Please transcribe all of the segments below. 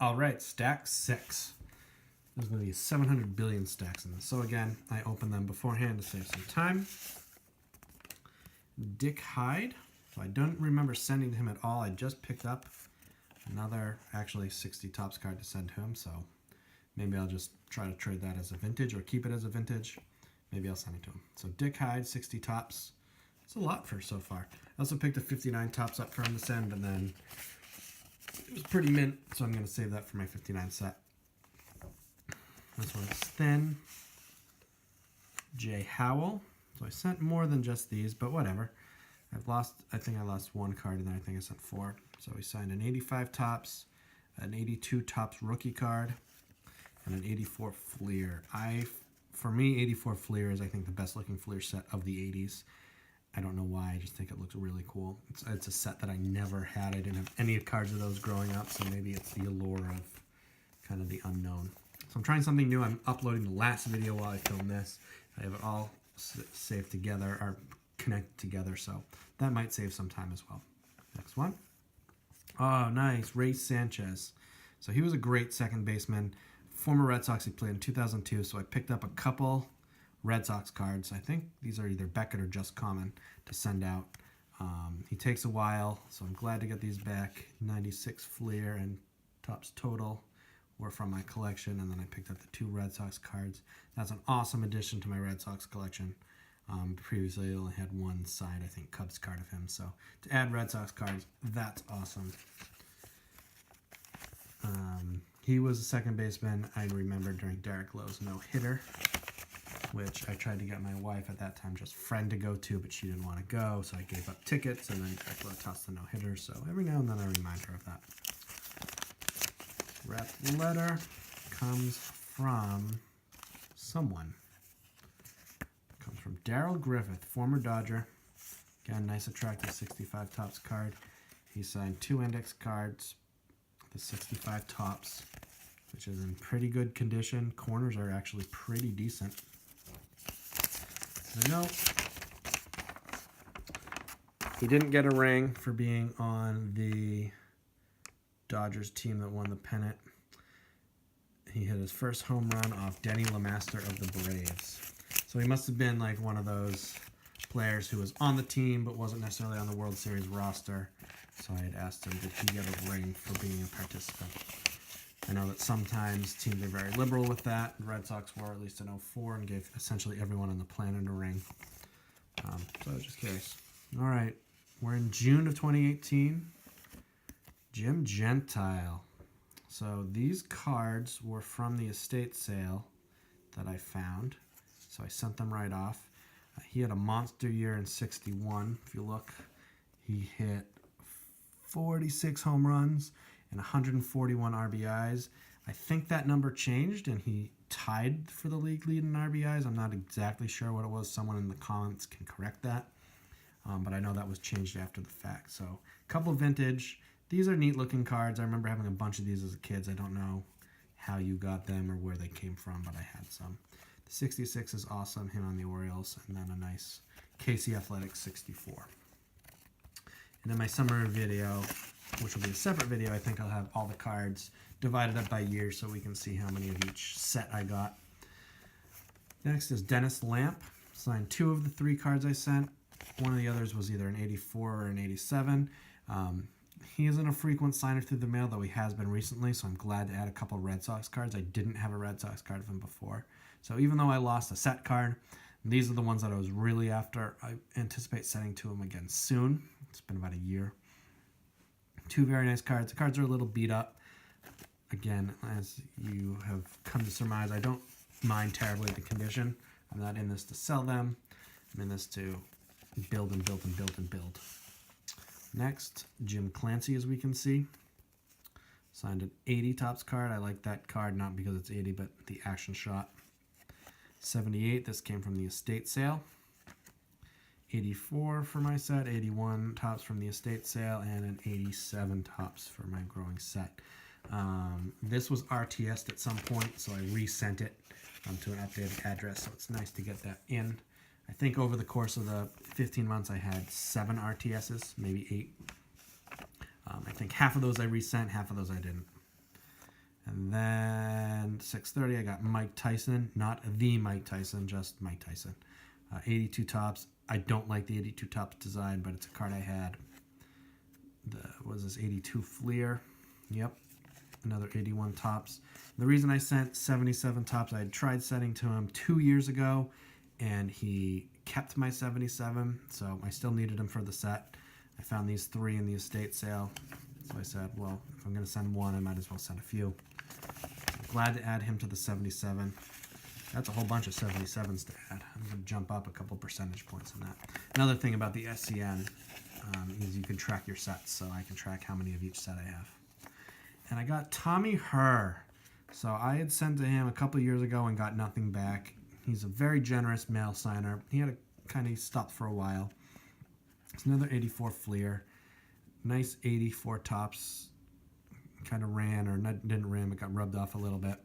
All right, stack 6. There's going to be 700 billion stacks in this. So again, I opened them beforehand to save some time. Dick Hyde. So I don't remember sending to him at all. I just picked up another, actually 60 tops card to send to him. So maybe I'll just try to trade that as a vintage or keep it as a vintage. Maybe I'll send it to him. So Dick Hyde, 60 tops. It's a lot for so far. I also picked a 59 tops up for him to send, and then it was pretty mint, so I'm going to save that for my 59 set. This one's thin. Jay Howell. So I sent more than just these, but whatever. I think I lost one card, and then I think I sent 4. So we signed an 85 tops, an 82 tops rookie card, and an 84 Fleer. For me, 84 Fleer is, I think, the best looking Fleer set of the 80s. I don't know why, I just think it looks really cool. It's a set that I never had. I didn't have any cards of those growing up, so maybe it's the allure of kind of the unknown. So I'm trying something new. I'm uploading the last video while I film this. I have it all saved together, or connected together, so that might save some time as well. Next one. Oh, nice. Ray Sanchez. So he was a great second baseman. Former Red Sox. He played in 2002, so I picked up a couple Red Sox cards. I think these are either Beckett or Just Common to send out. He takes a while, so I'm glad to get these back. 96 Fleer and tops total were from my collection, and then I picked up the 2 Red Sox cards. That's an awesome addition to my Red Sox collection. Previously, I only had one side, I think, Cubs card of him. So to add Red Sox cards, that's awesome. He was a second baseman, I remember, during Derek Lowe's no-hitter, which I tried to get my wife at that time, just friend, to go to, but she didn't want to go, so I gave up tickets, and then Derek Lowe tossed the no-hitter, so every now and then I remind her of that. Rep letter comes from someone. Comes from Daryl Griffith, former Dodger. Again, nice, attractive 65 tops card. He signed 2 index cards, the 65 tops, which is in pretty good condition. Corners are actually pretty decent. The note. He didn't get a ring for being on the Dodgers team that won the pennant. He hit his first home run off Denny LeMaster of the Braves. So he must have been like one of those players who was on the team but wasn't necessarily on the World Series roster. So I had asked him, did he get a ring for being a participant? I know that sometimes teams are very liberal with that. The Red Sox were, at least in 04, and gave essentially everyone on the planet a ring. So I was just curious. All right, we're in June of 2018. Jim Gentile. So these cards were from the estate sale that I found. So I sent them right off. He had a monster year in 61. If you look, he hit 46 home runs and 141 RBIs. I think that number changed, and he tied for the league lead in RBIs. I'm not exactly sure what it was. Someone in the comments can correct that. But I know that was changed after the fact. So a couple vintage. These are neat-looking cards. I remember having a bunch of these as a kid. I don't know how you got them or where they came from, but I had some. The 66 is awesome, him on the Orioles, and then a nice KC Athletics 64. And in my summer video, which will be a separate video, I think I'll have all the cards divided up by year so we can see how many of each set I got. Next is Dennis Lamp. Signed 2 of the 3 cards I sent. One of the others was either an 84 or an 87. He isn't a frequent signer through the mail, though he has been recently, so I'm glad to add a couple Red Sox cards. I didn't have a Red Sox card of him before. So even though I lost a set card, these are the ones that I was really after. I anticipate sending to him again soon. It's been about a year. 2 very nice cards. The cards are a little beat up. Again, as you have come to surmise, I don't mind terribly the condition. I'm not in this to sell them. I'm in this to build and build and build and build. Next, Jim Clancy, as we can see. Signed an 80 tops card. I like that card, not because it's 80, but the action shot. 78, this came from the estate sale. 84 for my set, 81 tops from the estate sale, and an 87 tops for my growing set. This was RTS'd at some point, so I resent it to an updated address, so it's nice to get that in. I think over the course of the 15 months I had 7 RTSs, maybe 8. I think half of those I resent, half of those I didn't. And then 630, I got Mike Tyson, not the Mike Tyson, just Mike Tyson. 82 tops. I don't like the 82 tops design, but it's a card I had. What was this, 82 Fleer? Yep, another 81 tops. The reason I sent 77 tops, I had tried sending to him 2 years ago, and he kept my 77, so I still needed him for the set. I found these 3 in the estate sale, so I said, well, if I'm going to send one, I might as well send a few. I'm glad to add him to the 77. That's a whole bunch of 77s to add. I'm going to jump up a couple percentage points on that. Another thing about the SCN is you can track your sets, so I can track how many of each set I have. And I got Tommy Herr. So I had sent to him a couple years ago and got nothing back. He's a very generous mail signer. He had a kind of stopped for a while. It's another 84 Fleer. Nice 84 tops. Kind of ran, or didn't ran, but got rubbed off a little bit.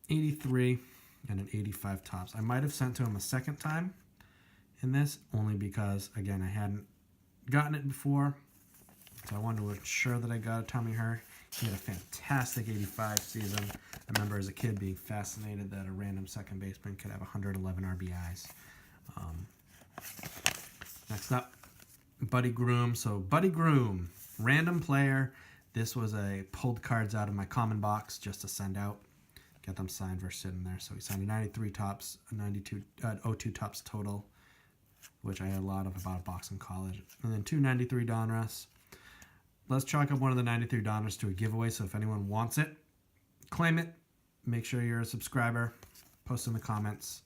83 and an 85 tops. I might have sent to him a second time in this, only because, again, I hadn't gotten it before. So I wanted to ensure that I got a Tommy Herr. He had a fantastic 85 season. I remember as a kid being fascinated that a random second baseman could have 111 RBIs. Next up, Buddy Groom. So Buddy Groom, random player. This was a pulled cards out of my common box just to send out. Get them signed versus sitting there. So he signed a 93 tops, a 02 tops total, which I had a lot of, about a box in college. And then 2 93 Donruss. Let's chalk up one of the 93 Donruss to a giveaway. So if anyone wants it, claim it. Make sure you're a subscriber. Post in the comments.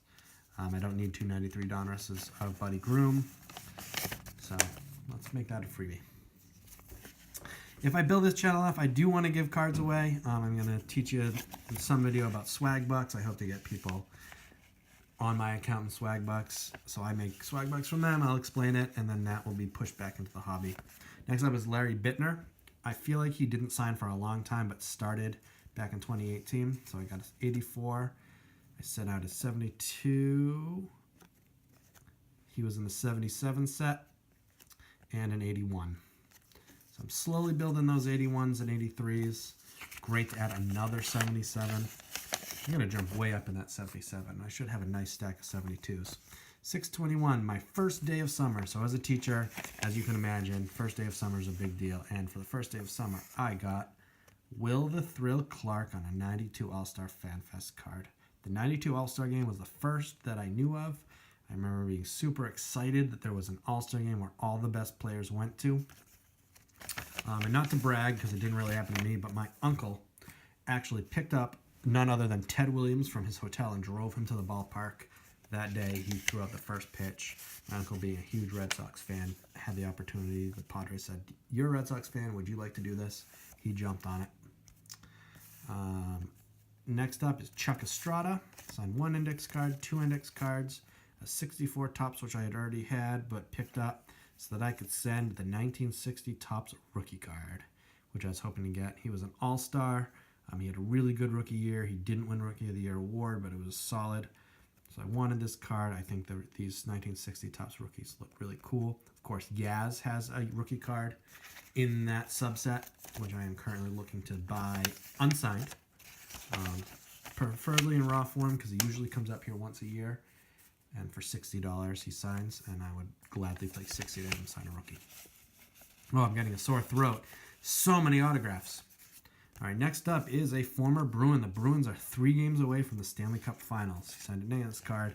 I don't need 2 93 Donrusses of Buddy Groom. So let's make that a freebie. If I build this channel up, I do want to give cards away. I'm going to teach you in some video about swag bucks. I hope to get people on my account in swag bucks. So I make swag bucks from them. I'll explain it, and then that will be pushed back into the hobby. Next up is Larry Bittner. I feel like he didn't sign for a long time, but started back in 2018. So I got his 84. I sent out his 72. He was in the 77 set and an 81. So I'm slowly building those 81s and 83s. Great to add another 77. I'm going to jump way up in that 77. I should have a nice stack of 72s. 621, my first day of summer. So as a teacher, as you can imagine, first day of summer is a big deal. And for the first day of summer, I got Will the Thrill Clark on a 92 All-Star Fan Fest card. The 92 All-Star game was the first that I knew of. I remember being super excited that there was an All-Star game where all the best players went to. And not to brag, because it didn't really happen to me, but my uncle actually picked up none other than Ted Williams from his hotel and drove him to the ballpark. That day, he threw out the first pitch. My uncle, being a huge Red Sox fan, had the opportunity. The Padres said, "You're a Red Sox fan. Would you like to do this?" He jumped on it. Next up is Chuck Estrada. Signed 1 index card, 2 index cards, a 64 tops, which I had already had, but picked up so that I could send the 1960 tops rookie card, which I was hoping to get. He was an all-star. He had a really good rookie year. He didn't win Rookie of the Year award, but it was solid. So I wanted this card. I think these 1960 tops rookies look really cool. Of course, Yaz has a rookie card in that subset, which I am currently looking to buy unsigned. Preferably in raw form, because he usually comes up here once a year. And for $60 he signs, and I would gladly play 60 to him and sign a rookie. Oh, I'm getting a sore throat. So many autographs. All right, next up is a former Bruin. The Bruins are 3 games away from the Stanley Cup Finals. He signed an index card,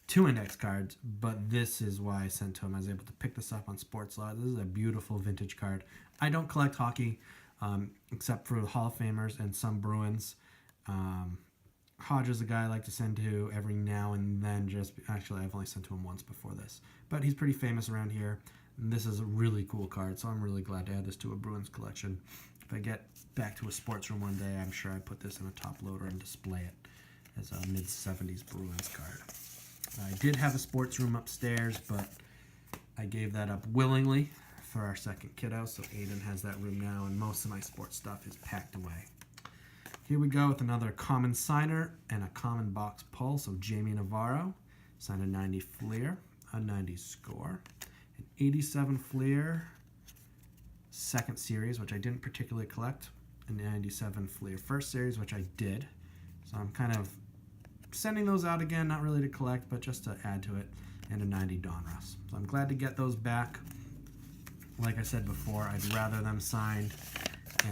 2 index cards, but this is why I sent to him. I was able to pick this up on Sportslaw. This is a beautiful vintage card. I don't collect hockey, except for the Hall of Famers and some Bruins. Hodge is a guy I like to send to every now and then. Actually, I've only sent to him once before this, but he's pretty famous around here. And this is a really cool card, so I'm really glad to add this to a Bruins collection. If I get back to a sports room one day, I'm sure I put this in a top loader and display it as a mid-70s Bruins card. I did have a sports room upstairs, but I gave that up willingly for our second kiddo, so Aiden has that room now, and most of my sports stuff is packed away. Here we go with another common signer and a common box pull. So Jamie Navarro signed a 90 Fleer, a 90 score, an 87 Fleer, second series, which I didn't particularly collect, a 97 Fleer first series, which I did. So I'm kind of sending those out again, not really to collect, but just to add to it, and a 90 Donruss. So I'm glad to get those back. Like I said before, I'd rather them signed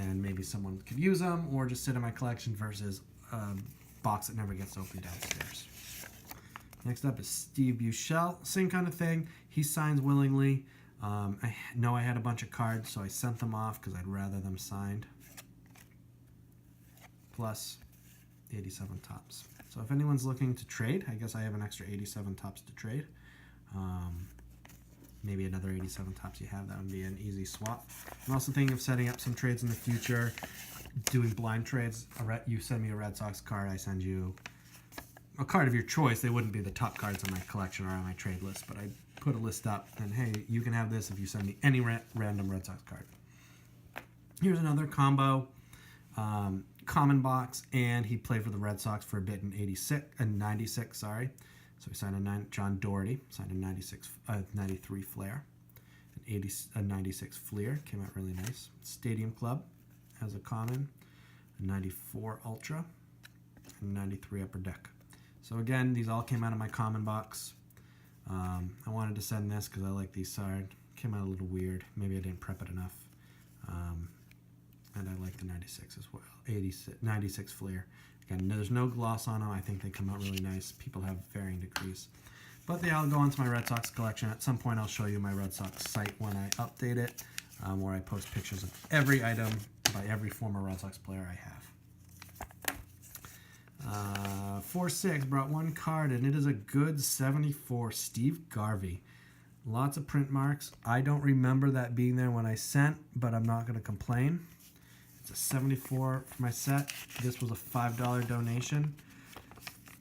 and maybe someone could use them or just sit in my collection versus a box that never gets opened downstairs. Next up is Steve Buechele. Same kind of thing. He signs willingly. I know I had a bunch of cards, so I sent them off because I'd rather them signed. Plus 87 tops. So if anyone's looking to trade, I guess I have an extra 87 tops to trade. Maybe another 87 tops you have, that would be an easy swap. I'm also thinking of setting up some trades in the future, doing blind trades. You send me a Red Sox card, I send you a card of your choice. They wouldn't be the top cards in my collection or on my trade list, but I put a list up, and hey, you can have this if you send me any random Red Sox card. Here's another combo. Common box, and he played for the Red Sox for a bit in 96, sorry. So he signed a John Doherty, signed a 93 Flair, a 96 Fleer, came out really nice. Stadium Club has a common, a 94 Ultra, and a 93 Upper Deck. So again, these all came out of my common box. I wanted to send this because I like these cards. Came out a little weird. Maybe I didn't prep it enough. And I like the 96 as well. 96 Fleer. Again, there's no gloss on them. I think they come out really nice. People have varying degrees. But they all go into my Red Sox collection. At some point, I'll show you my Red Sox site when I update it, where I post pictures of every item by every former Red Sox player I have. 4-6 brought one card, and it is a good 74 Steve Garvey. Lots of print marks. I don't remember that being there when I sent, but I'm not going to complain. It's a 74 for my set. This was a $5 donation.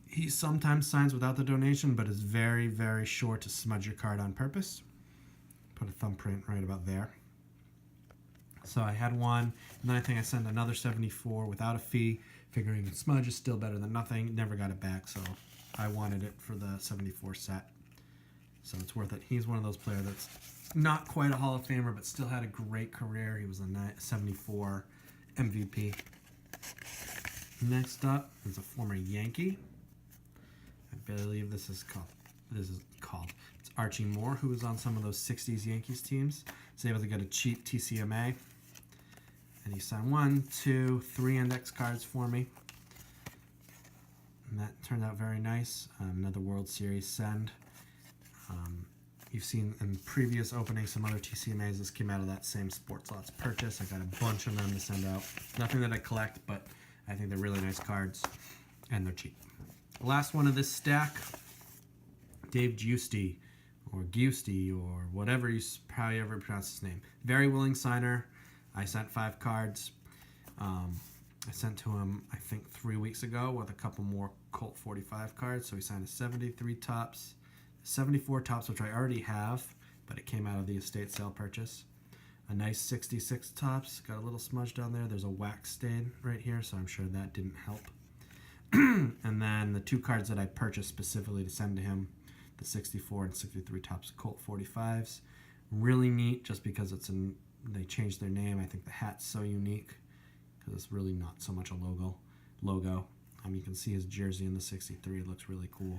He sometimes signs without the donation, but is very, very sure to smudge your card on purpose. Put a thumbprint right about there. So I had one, and then I think I sent another 74 without a fee, figuring smudge is still better than nothing. Never got it back, so I wanted it for the 74 set. So it's worth it. He's one of those players that's not quite a Hall of Famer, but still had a great career. He was a 74 MVP. Next up is a former Yankee. I believe this is called. It's Archie Moore, who was on some of those 60s Yankees teams. He's able to get a cheap TCMA. And he signed 1, 2, 3 index cards for me. And that turned out very nice. Another World Series send. You've seen in previous openings some other TCMAs. This came out of that same Sports Lots purchase. I got a bunch of them to send out. Nothing that I collect, but I think they're really nice cards, and they're cheap. Last one of this stack, Dave Giusti, or Giusti, or whatever how you ever pronounce his name. Very willing signer. I sent 5 cards. I sent to him, I think, 3 weeks ago with a couple more Colt 45 cards. So he signed a 73 tops, 74 tops, which I already have, but it came out of the estate sale purchase. A nice 66 tops, got a little smudge down there. There's a wax stain right here, so I'm sure that didn't help. And then the 2 cards that I purchased specifically to send to him, the 64 and 63 tops Colt 45s. Really neat, just because they changed their name. I think the hat's so unique because it's really not so much a logo. You can see his jersey in the 63. It looks really cool.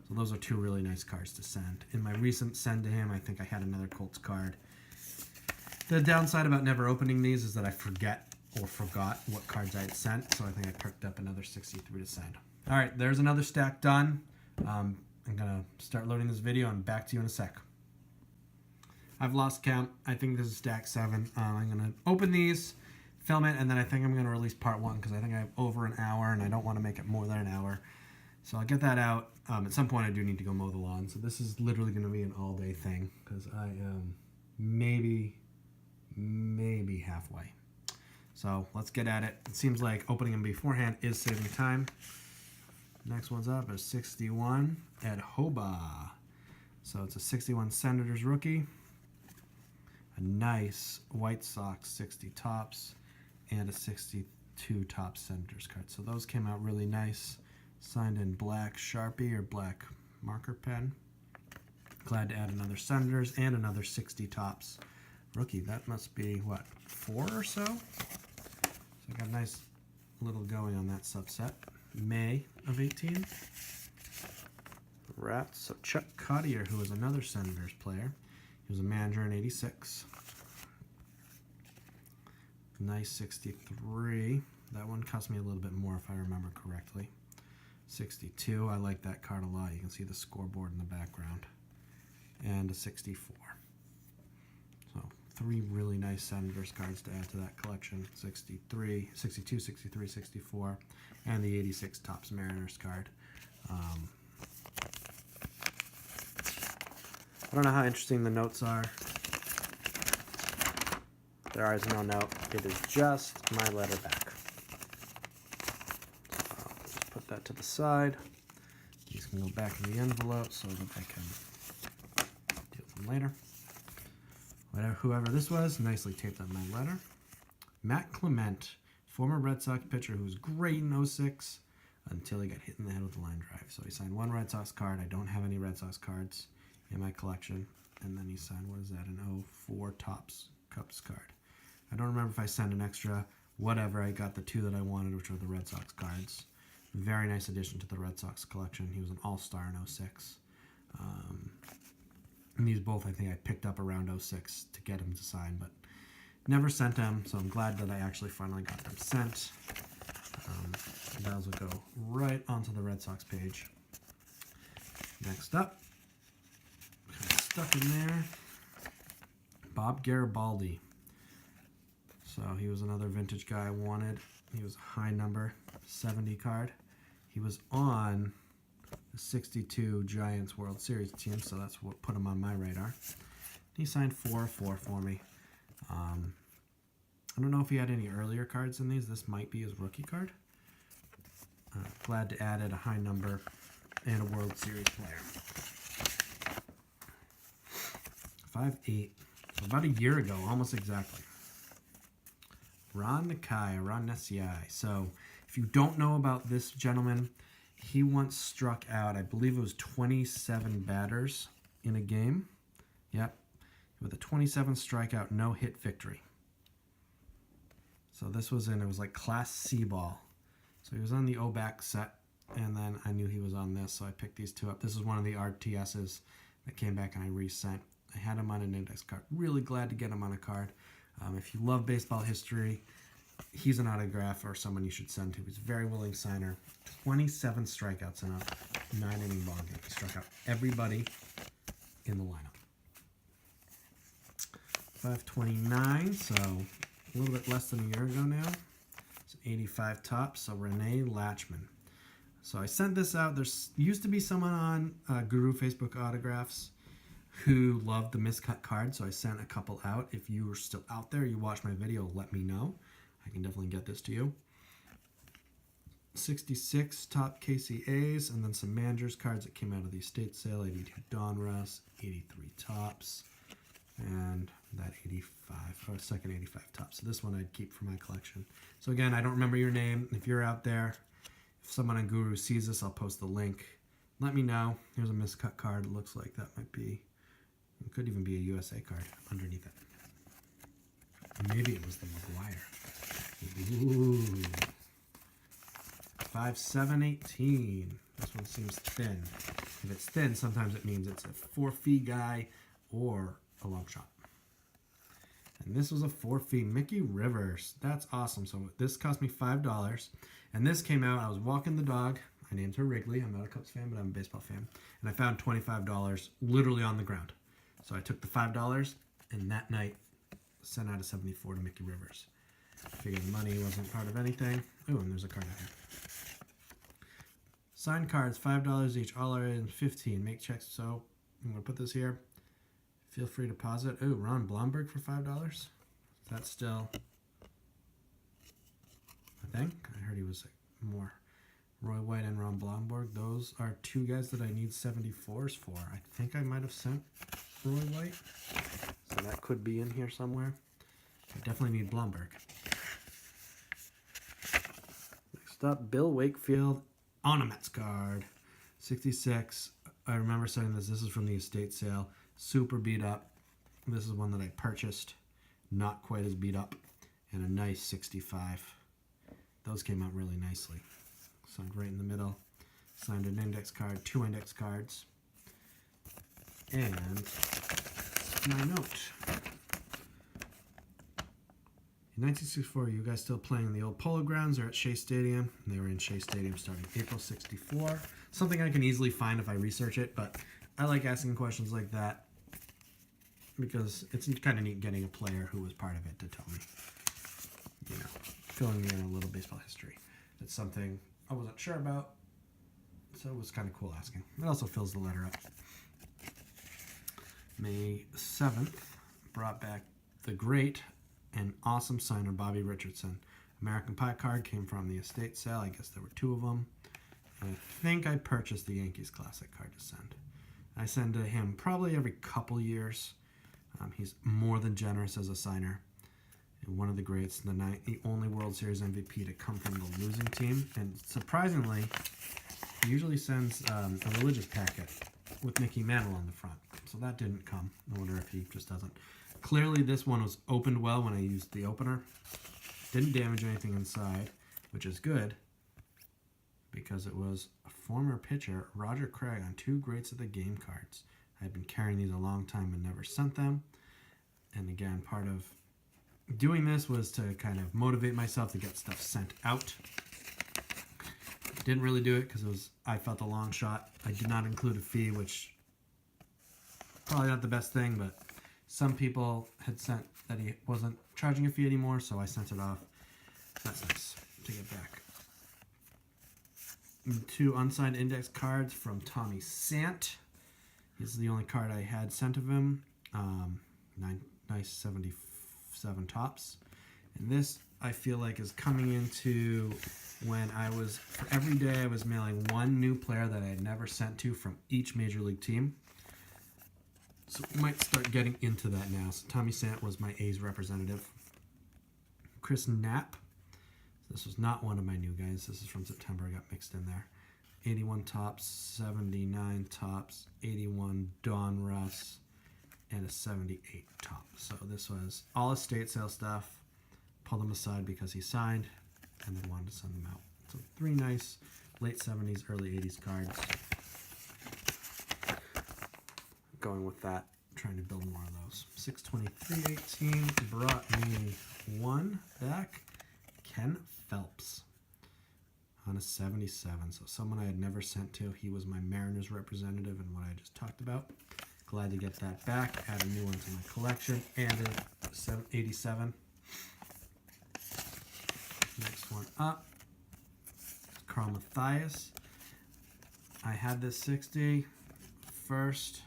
So those are 2 really nice cards to send. In my recent send to him, I think I had another Colts card. The downside about never opening these is that I forgot what cards I had sent, so I think I picked up another 63 to send. All right, there's another stack done. I'm going to start loading this video and back to you in a sec. I've lost count. I think this is stack 7. I'm going to open these, film it, and then I think I'm going to release part 1 because I think I have over an hour and I don't want to make it more than an hour. So I'll get that out. At some point I do need to go mow the lawn. So this is literally going to be an all-day thing because I am maybe halfway. So let's get at it. It seems like opening them beforehand is saving time. Next one's up is 61 Ed Hoba. So it's a 61 Senators rookie. A nice White Sox 60 tops and a 62 tops Senators card. So those came out really nice. Signed in black Sharpie or black marker pen. Glad to add another Senators and another 60 tops rookie. That must be, what, 4 or so? So nice little going on that subset. May of 18. Rats. So Chuck Cottier, who was another Senators player. He was a manager in 86. Nice 63. That one cost me a little bit more if I remember correctly. 62. I like that card a lot. You can see the scoreboard in the background. And a 64. So 3 really nice Senators cards to add to that collection. 63, 62, 63, 64. And the 86 Topps Mariners card. I don't know how interesting the notes are. There is no note. It is just my letter back. So I'll just put that to the side. These can go back in the envelope so that I can deal with them later. Whoever this was, nicely taped up my letter. Matt Clement, former Red Sox pitcher who was great in 06 until he got hit in the head with a line drive. So he signed 1 Red Sox card. I don't have any Red Sox cards in my collection. And then he signed, what is that, an 04 Topps Cups card. I don't remember if I sent an extra, whatever. I got the 2 that I wanted, which were the Red Sox cards. Very nice addition to the Red Sox collection. He was an all-star in 06. And these both, I think I picked up around 06 to get him to sign, but never sent them, so I'm glad that I actually finally got them sent. Those will go right onto the Red Sox page. Next up, stuck in there, Bob Garibaldi. So he was another vintage guy I wanted. He was a high number, 70 card. He was on the 62 Giants World Series team, so that's what put him on my radar. He signed 4/4 for me. I don't know if he had any earlier cards in these. This might be his rookie card. Glad to add it, a high number and a World Series player. 5/8. So about a year ago, almost exactly. Ron Nessiai. So if you don't know about this gentleman, he once struck out, I believe it was 27 batters in a game. Yep. With a 27 strikeout, no hit victory. So this was it was like Class C ball. So he was on the O-back set, and then I knew he was on this, so I picked these 2 up. This is one of the RTSs that came back and I resent. I had him on an index card. Really glad to get him on a card. If you love baseball history, he's an autograph or someone you should send to. He's a very willing signer. 27 strikeouts in a 9-inning ball game. He struck out everybody in the lineup. 529, so a little bit less than a year ago now. It's 85 Topps, so Renee Latchman. So I sent this out. There used to be someone on Guru Facebook Autographs who loved the miscut card, so I sent a couple out. If you are still out there, you watch my video, let me know. I can definitely get this to you. 66 top KCAs, and then some managers cards that came out of the estate sale. 82 Donruss, 83 Topps, and that 85, second 85 Topps. So this one I'd keep for my collection. So again, I don't remember your name. If you're out there, if someone on Guru sees this, I'll post the link. Let me know. Here's a miscut card. It looks like that might be, it could even be a USA card underneath it. Maybe it was the McGuire. Ooh. 5/7/18. This one seems thin. If it's thin, sometimes it means it's a 4-fee guy or a long shot. And this was a 4-fee Mickey Rivers. That's awesome. So this cost me $5. And this came out, I was walking the dog. I named her Wrigley. I'm not a Cubs fan, but I'm a baseball fan. And I found $25 literally on the ground. So I took the $5 and that night sent out a 74 to Mickey Rivers. I figured the money wasn't part of anything. Oh, and there's a card out here. Signed cards, $5 each. All are in 15. Make checks. So I'm going to put this here. Feel free to pause it. Oh, Ron Blomberg for $5. That's still, I think. I heard he was more. Roy White and Ron Blomberg. Those are 2 guys that I need 74s for. I think I might have sent Roy White. So that could be in here somewhere. I definitely need Blomberg. Next up, Bill Wakefield on a Mets card. 66. I remember saying this. This is from the estate sale. Super beat up. This is one that I purchased. Not quite as beat up. And a nice 65. those came out really nicely. Signed right in the middle. Signed an index card, 2 index cards. And my note. In 1964, you guys still playing in the old Polo Grounds or at Shea Stadium? And they were in Shea Stadium starting April 64. Something I can easily find if I research it, but I like asking questions like that because it's kind of neat getting a player who was part of it to tell me, filling me in a little baseball history. It's something I wasn't sure about, so it was kind of cool asking. It also fills the letter up. May 7th brought back the great and awesome signer Bobby Richardson. American Pie card came from the estate sale. I guess there were 2 of them. And I think I purchased the Yankees Classic card to send. I send to him probably every couple years. He's more than generous as a signer. And one of the greats, the only World Series MVP to come from the losing team. And surprisingly, he usually sends a religious packet with Mickey Mantle on the front. So that didn't come. I wonder if he just doesn't. Clearly, this one was opened well when I used the opener. Didn't damage anything inside, which is good because it was a former pitcher, Roger Craig, on 2 Greats of the Game cards. I had been carrying these a long time and never sent them. And again, part of doing this was to kind of motivate myself to get stuff sent out. Didn't really do it because I felt a long shot. I did not include a fee, which probably not the best thing, but some people had sent that he wasn't charging a fee anymore, so I sent it off. That's nice to get back. 2 unsigned index cards from Tommy Sant. This is the only card I had sent of him. Nice 77 tops. And this, I feel like, is coming into when for every day I was mailing 1 new player that I had never sent to from each major league team. So we might start getting into that now. So Tommy Sant was my A's representative. Chris Knapp. This was not one of my new guys. This is from September. I got mixed in there. 81 tops, 79 tops, 81 Don Russ, and a 78 top. So this was all estate sale stuff. Pulled them aside because he signed and then wanted to send them out. So 3 nice late 70s, early 80s cards. Going with that, trying to build more of those. 6/23/18 brought me 1 back. Ken Phelps on a 77. So someone I had never sent to. He was my Mariners representative and what I just talked about. Glad to get that back. Add a new one to my collection. And a 87. Next one up. Carl Mathias. I had this 60. First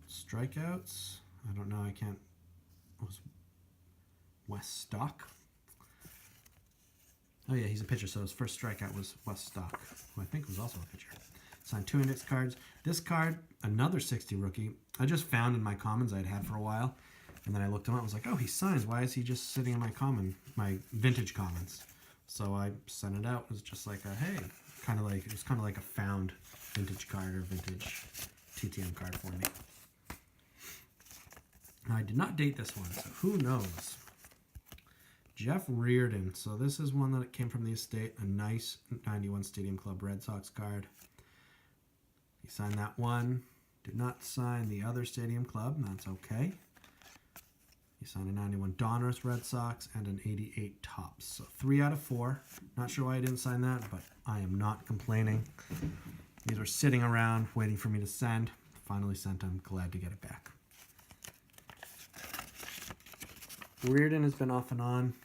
strikeouts. I don't know. I can't. It was Wes Stock. Oh yeah, he's a pitcher. So his first strikeout was Wes Stock, who I think was also a pitcher. Signed 2 index cards. This card, another 60 rookie. I just found in my commons I'd had for a while, and then I looked him up. I was like, oh, he signs. Why is he just sitting in my vintage commons? So I sent it out. It was just like a hey, it was kind of like a found vintage card or vintage TTM card for me. I did not date this one, so who knows? Jeff Reardon. So this is one that came from the estate. A nice 91 Stadium Club Red Sox card. He signed that one. Did not sign the other Stadium Club. That's okay. He signed a 91 Donruss Red Sox and an 88 Topps. So 3 out of 4. Not sure why I didn't sign that, but I am not complaining. These were sitting around waiting for me to send. Finally sent them. Glad to get it back. Reardon has been off and on.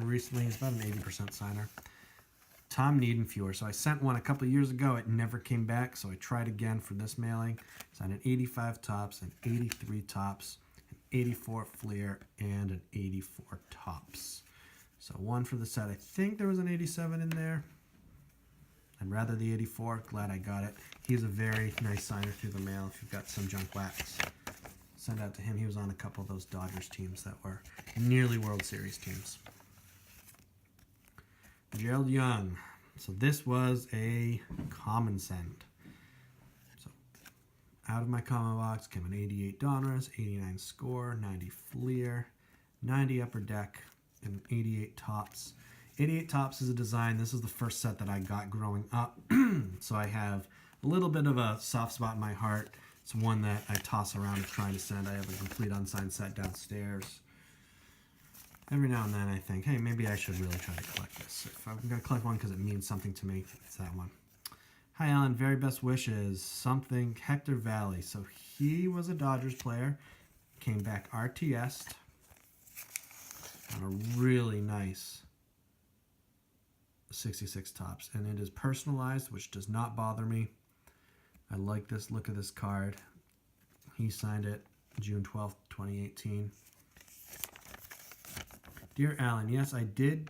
Recently, he's about an 80% signer. Tom Niedenfuer. So I sent one a couple of years ago. It never came back, so I tried again for this mailing. Signed an 85 Topps, an 83 Topps, an 84 Fleer, and an 84 Topps. So 1 for the set. I think there was an 87 in there. I'd rather the 84. Glad I got it. He's a very nice signer through the mail if you've got some junk wax. Send out to him. He was on a couple of those Dodgers teams that were nearly World Series teams. Gerald Young. So this was a common send. So out of my common box came an 88 Donruss, 89 Score, 90 Fleer, 90 Upper Deck, and 88 Topps. 88 Topps is a design. This is the first set that I got growing up. So I have a little bit of a soft spot in my heart. It's one that I toss around and try to send. I have a complete unsigned set downstairs. Every now and then I think, hey, maybe I should really try to collect this. If I'm going to collect one because it means something to me, it's that one. Hi, Alan. Very best wishes. Something Hector Valley. So he was a Dodgers player. Came back RTS. On a really nice 66 Topps. And it is personalized, which does not bother me. I like this. Look at this card. He signed it June 12th, 2018. Dear Alan, yes, I did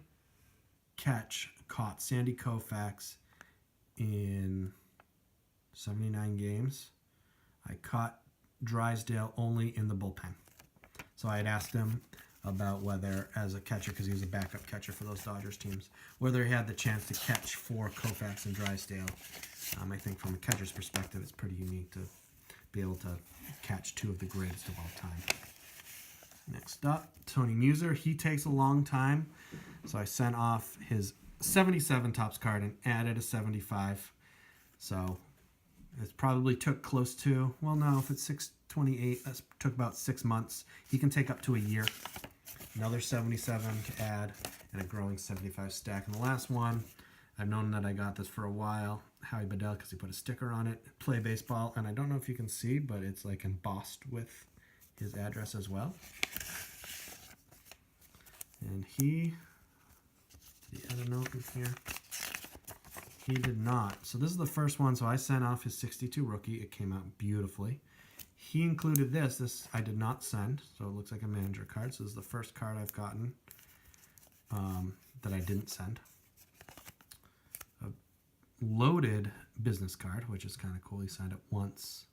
caught Sandy Koufax in 79 games. I caught Drysdale only in the bullpen. So I had asked him about whether, as a catcher, because he was a backup catcher for those Dodgers teams, whether he had the chance to catch for Koufax and Drysdale. I think from a catcher's perspective, it's pretty unique to be able to catch two of the greatest of all time. Next up, Tony Muser. He takes a long time, so I sent off his 77 Topps card and added a 75. So it probably took close to, well, no, if it's 628, that took about 6 months. He can take up to a year. Another 77 to add, and a growing 75 stack. And the last one, I've known that I got this for a while. Howie Bedell, because he put a sticker on it. Play baseball, and I don't know if you can see, but it's like embossed with his address as well. And did he add a note in here? He did not. So this is the first one. So I sent off his 62 rookie. It came out beautifully. He included this. This I did not send, so it looks like a manager card. So this is the first card I've gotten that I didn't send. A loaded business card, which is kind of cool. He signed it once.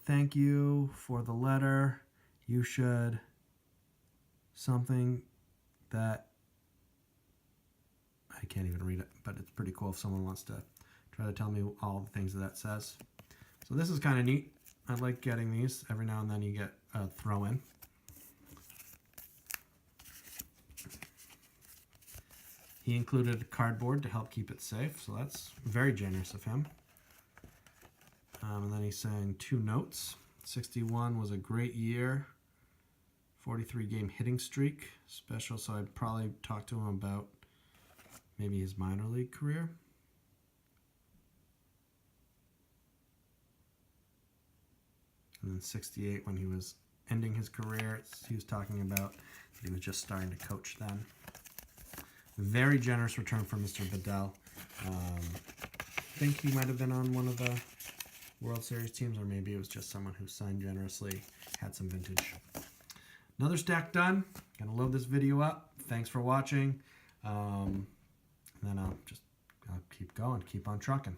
Thank you for the letter. You should something that I can't even read it, but it's pretty cool if someone wants to try to tell me all the things that says. So this is kind of neat. I like getting these. Every now and then you get a throw-in. He included a cardboard to help keep it safe, so that's very generous of him. And then he's saying 2 notes. 61 was a great year. 43-game hitting streak. Special, so I'd probably talk to him about maybe his minor league career. And then 68, when he was ending his career, he was talking about that he was just starting to coach then. Very generous return from Mr. Bedell. I think he might have been on one of the World Series teams, or maybe it was just someone who signed generously, had some vintage. Another stack done. Gonna load this video up. Thanks for watching. And then I'll keep going, keep on trucking.